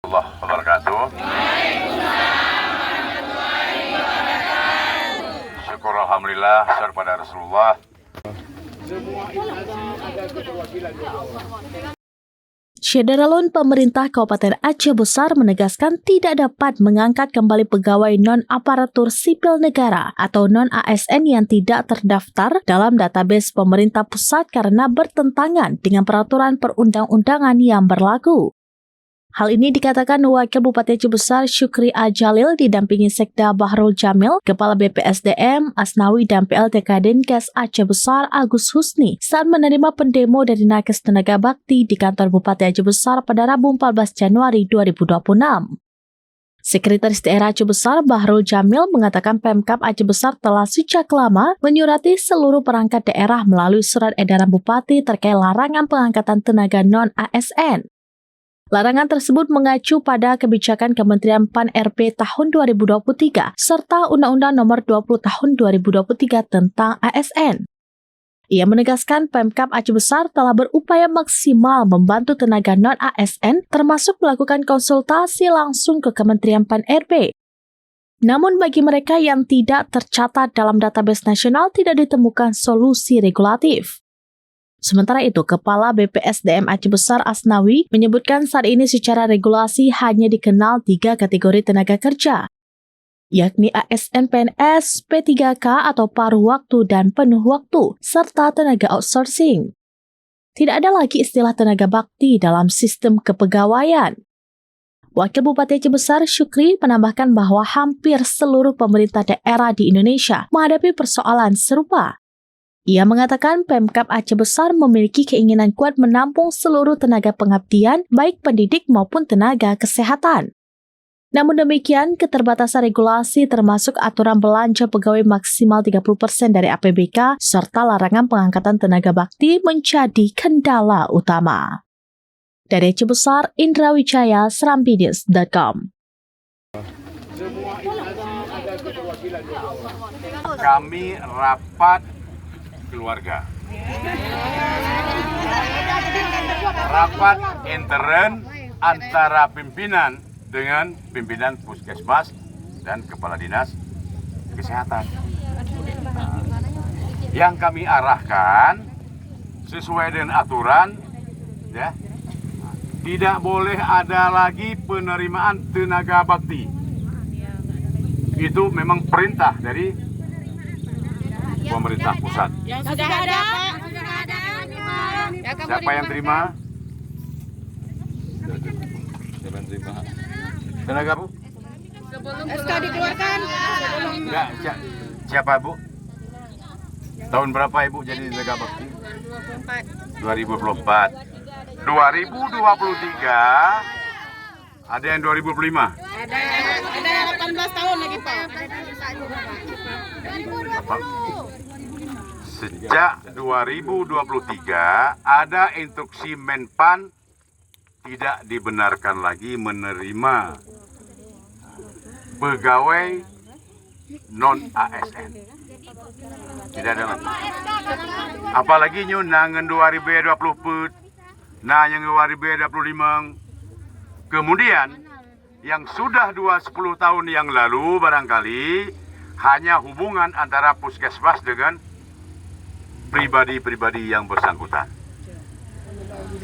warahmatullahi wabarakatuh. Syukur alhamdulillah, syukur pada Rasulullah. Syederalun pemerintah Kabupaten Aceh Besar menegaskan tidak dapat mengangkat kembali pegawai non-aparatur sipil negara atau non-ASN yang tidak terdaftar dalam database pemerintah pusat karena bertentangan dengan peraturan perundang-undangan yang berlaku. Hal ini dikatakan Wakil Bupati Aceh Besar Syukri Ajalil didampingi Sekda Bahrul Jamil, Kepala BPSDM Asnawi dan PLT Kadinkes Aceh Besar Agus Husni saat menerima pendemo dari Nakes Tenaga Bakti di kantor Bupati Aceh Besar pada Rabu 14 Januari 2026. Sekretaris Daerah Aceh Besar Bahrul Jamil mengatakan Pemkab Aceh Besar telah sejak lama menyurati seluruh perangkat daerah melalui surat edaran Bupati terkait larangan pengangkatan tenaga non-ASN. Larangan tersebut mengacu pada kebijakan Kementerian PAN-RB tahun 2023 serta Undang-Undang Nomor 20 tahun 2023 tentang ASN. Ia menegaskan Pemkab Aceh Besar telah berupaya maksimal membantu tenaga non-ASN termasuk melakukan konsultasi langsung ke Kementerian PAN-RB. Namun bagi mereka yang tidak tercatat dalam database nasional tidak ditemukan solusi regulatif. Sementara itu, Kepala BPSDM Aceh Besar Asnawi menyebutkan saat ini secara regulasi hanya dikenal 3 kategori tenaga kerja, yakni ASN PNS, P3K atau paruh waktu dan penuh waktu, serta tenaga outsourcing. Tidak ada lagi istilah tenaga bakti dalam sistem kepegawaian. Wakil Bupati Aceh Besar Syukri menambahkan bahwa hampir seluruh pemerintah daerah di Indonesia menghadapi persoalan serupa. Ia mengatakan Pemkab Aceh Besar memiliki keinginan kuat menampung seluruh tenaga pengabdian, baik pendidik maupun tenaga kesehatan. Namun demikian, keterbatasan regulasi termasuk aturan belanja pegawai maksimal 30% dari APBK serta larangan pengangkatan tenaga bakti menjadi kendala utama. Dari Aceh Besar, Indra Wijaya, serambinews.com. Kami rapat keluarga. Rapat intern antara pimpinan dengan pimpinan Puskesmas dan Kepala Dinas Kesehatan. Yang kami arahkan sesuai dengan aturan, ya, tidak boleh ada lagi penerimaan tenaga bakti. Itu memang perintah dari pemerintah pusat. Yang sudah ada, Siapa yang terima? Tenaga Bu? SK dikeluarkan. Enggak, siapa Bu? Tahun berapa Ibu jadi tenaga bakti? 2024. 2023 ada yang 2005. Ada 18 tahun lagi Pak. Sejak 2023 ada instruksi Menpan tidak dibenarkan lagi menerima pegawai non-ASN. Tidak ada lagi. Apalagi nyu nangan 2020 put, yang 2025. Kemudian yang sudah 10 tahun yang lalu barangkali hanya hubungan antara puskesmas dengan pribadi-pribadi yang bersangkutan.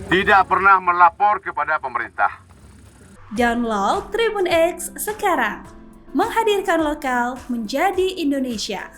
Tidak pernah melapor kepada pemerintah. Download Tribun X sekarang. Menghadirkan lokal menjadi Indonesia.